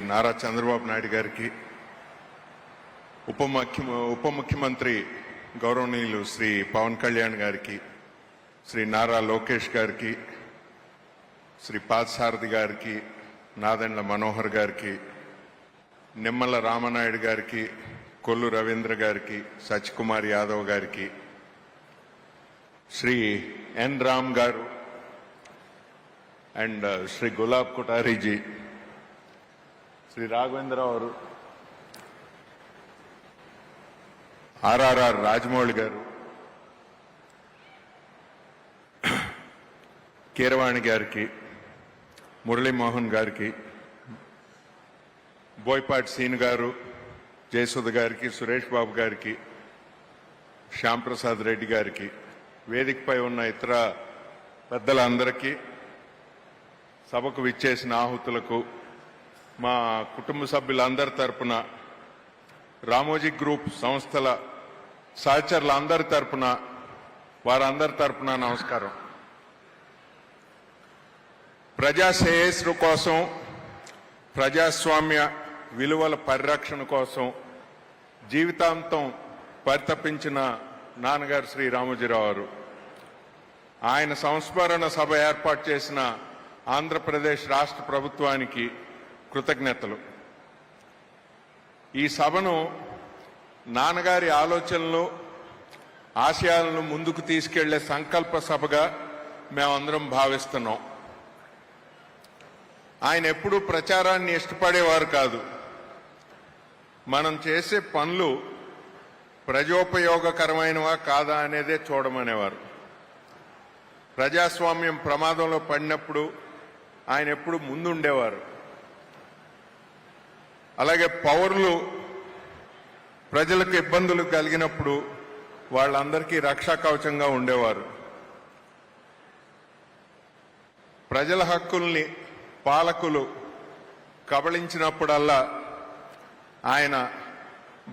నారా చంద్రబాబు నాయుడు గారికి, ఉప ముఖ్యమంత్రి గౌరవనీయులు శ్రీ పవన్ కళ్యాణ్ గారికి, శ్రీ నారా లోకేష్ గారికి, శ్రీ పార్థసారథి గారికి, నాదెండ్ల మనోహర్ గారికి, నిమ్మల రామనాయుడు గారికి, కొల్లు రవీంద్ర గారికి, సత్యకుమార్ యాదవ్ గారికి, శ్రీ ఎన్ రామ్ గారు అండ్ శ్రీ గులాబ్ కొఠారీజీ, శ్రీ రాఘవేంద్రరావు, ఆర్ఆర్ఆర్ రాజమౌళి గారు, కీరవాణి గారికి, మురళీమోహన్ గారికి, బోయపాటి సీన్ గారు, జయసుధ గారికి, సురేష్ బాబు గారికి, శ్యాంప్రసాద్ రెడ్డి గారికి, వేదికపై ఉన్న ఇతర పెద్దలందరికీ, సభకు విచ్చేసిన ఆహుతులకు, మా కుటుంబ సభ్యులందరి తరపున, రామోజీ గ్రూప్ సంస్థల సహచరులందరి తరపున, వారందరి తరపున నమస్కారం. ప్రజా శ్రేయస్సు కోసం, ప్రజాస్వామ్య విలువల పరిరక్షణ కోసం జీవితాంతం పరితపించిన నాన్నగారు శ్రీ రామోజీరావు గారు, ఆయన సంస్మరణ సభ ఏర్పాటు చేసిన ఆంధ్రప్రదేశ్ రాష్ట్ర ప్రభుత్వానికి కృతజ్ఞతలు. ఈ సభను నాన్నగారి ఆలోచనలు, ఆశయాలను ముందుకు తీసుకెళ్లే సంకల్ప సభగా మేమందరం భావిస్తున్నాం. ఆయన ఎప్పుడూ ప్రచారాన్ని ఇష్టపడేవారు కాదు. మనం చేసే పనులు ప్రజోపయోగకరమైనవా కాదా అనేదే చూడమనేవారు. ప్రజాస్వామ్యం ప్రమాదంలో పడినప్పుడు ఆయన ఎప్పుడు ముందుండేవారు. అలాగే పౌరులు ప్రజలకు ఇబ్బందులు కలిగినప్పుడు వాళ్ళందరికీ రక్షా కవచంగా ఉండేవారు. ప్రజల హక్కుల్ని పాలకులు కబళించినప్పుడల్లా ఆయన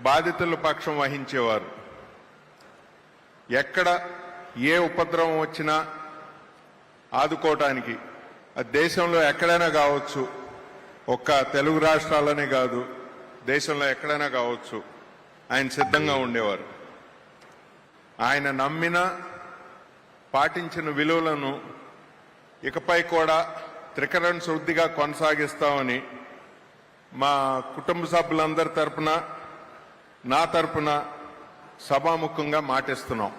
బాధితుల పక్షం వహించేవారు. ఎక్కడ ఏ ఉపద్రవం వచ్చినా ఆదుకోవటానికి, దేశంలో ఎక్కడైనా కావచ్చు, ఒక్క తెలుగు రాష్ట్రాలనే కాదు, దేశంలో ఎక్కడైనా కావచ్చు, ఆయన సిద్ధంగా ఉండేవారు. ఆయన నమ్మిన, పాటించిన విలువలను ఇకపై కూడా త్రికరణ శుద్ధిగా కొనసాగిస్తామని మా కుటుంబ సభ్యులందరి తరపున, నా తరపున సభాముఖంగా మాటిస్తున్నాం.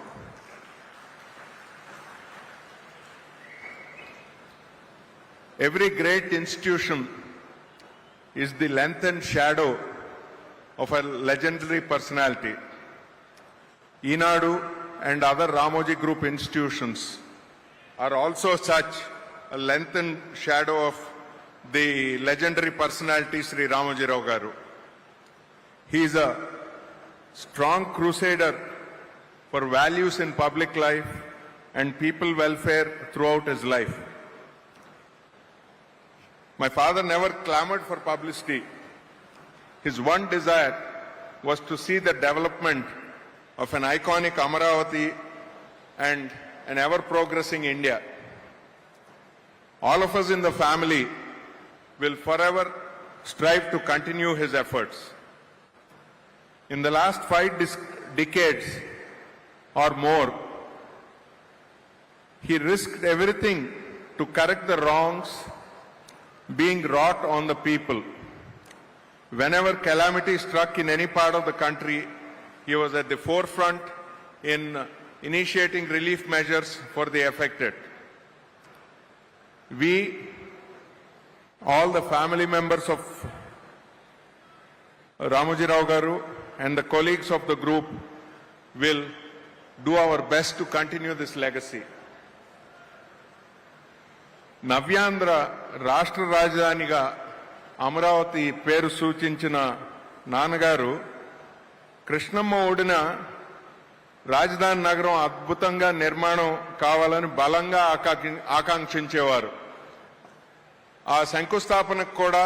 Every great institution is the lengthened shadow of a legendary personality. Eenadu and other Ramoji Group institutions are also such a lengthened shadow of the legendary personality Sri Ramoji Rao Garu. He is a strong crusader for values in public life and people welfare throughout his life. My father never clamored for publicity. His one desire was to see the development of an iconic Amaravati and an ever-progressing India. All of us in the family will forever strive to continue his efforts. In the last 5 decades or more, he risked everything to correct the wrongs being wrought on the people. Whenever calamity struck in any part of the country, he was at the forefront in initiating relief measures for the affected. We, all the family members of Ramoji Rao Garu and the colleagues of the group, will do our best to continue this legacy. నవ్యాంధ్ర రాష్ట్ర రాజధానిగా అమరావతి పేరు సూచించిన నాన్నగారు కృష్ణమ్మ ఒడిన రాజధాని నగరం అద్భుతంగా నిర్మాణం కావాలని బలంగా ఆకాంక్షించేవారు. ఆ శంకుస్థాపనకు కూడా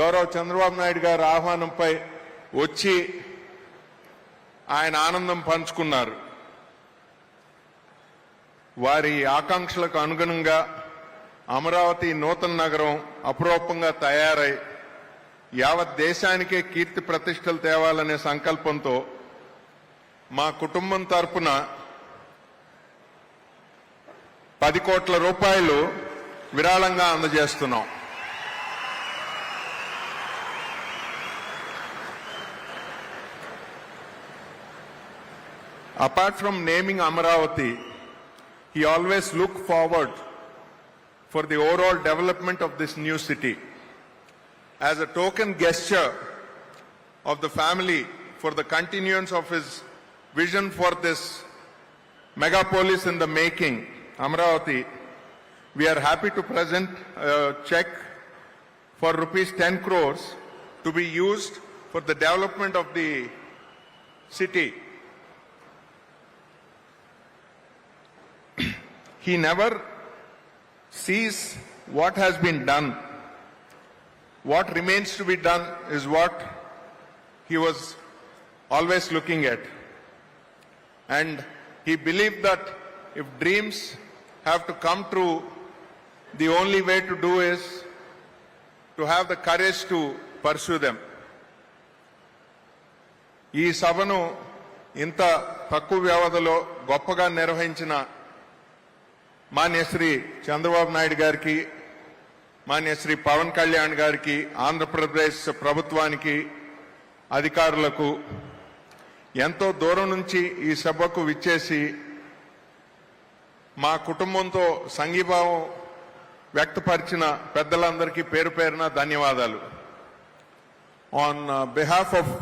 గౌరవ చంద్రబాబు నాయుడు గారి ఆహ్వానంపై వచ్చి ఆయన ఆనందం పంచుకున్నారు. వారి ఆకాంక్షలకు అనుగుణంగా అమరావతి నూతన నగరం అపురూపంగా తయారై యావత్ దేశానికే కీర్తి ప్రతిష్టలు తేవాలనే సంకల్పంతో మా కుటుంబం తరపున 10 కోట్ల రూపాయలు విరాళంగా అందజేస్తున్నాం. Apart from naming Amaravati, he always looked forward for the overall development of this new city. As a token gesture of the family for the continuance of his vision for this megapolis in the making, Amaravati, we are happy to present a check for rupees 10 crores to be used for the development of the city. He never sees what has been done. What remains to be done is what he was always looking at. And he believed that if dreams have to come true, the only way to do is to have the courage to pursue them. ఈ సభను ఇంత తక్కువ వ్యవధిలో గొప్పగా నిర్వహించిన మాన్య శ్రీ చంద్రబాబు నాయుడు గారికి, మాన్య శ్రీ పవన్ కళ్యాణ్ గారికి, ఆంధ్రప్రదేశ్ ప్రభుత్వానికి, అధికారులకు, ఎంతో దూరం నుంచి ఈ సభకు విచ్చేసి మా కుటుంబంతో సంఘీభావం వ్యక్తపరిచిన పెద్దలందరికీ పేరు పేరున ధన్యవాదాలు. On behalf of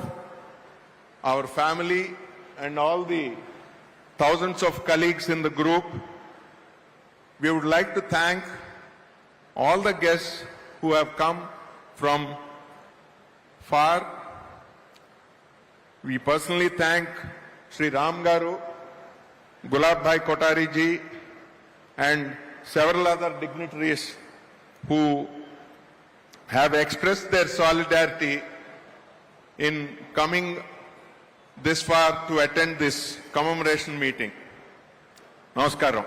our family and all the thousands of colleagues in the group, we would like to thank all the guests who have come from far. We personally thank Sri Ram Garu, Gulab Bhai Kotari ji, and several other dignitaries who have expressed their solidarity in coming this far to attend this commemoration meeting. Namaskaram.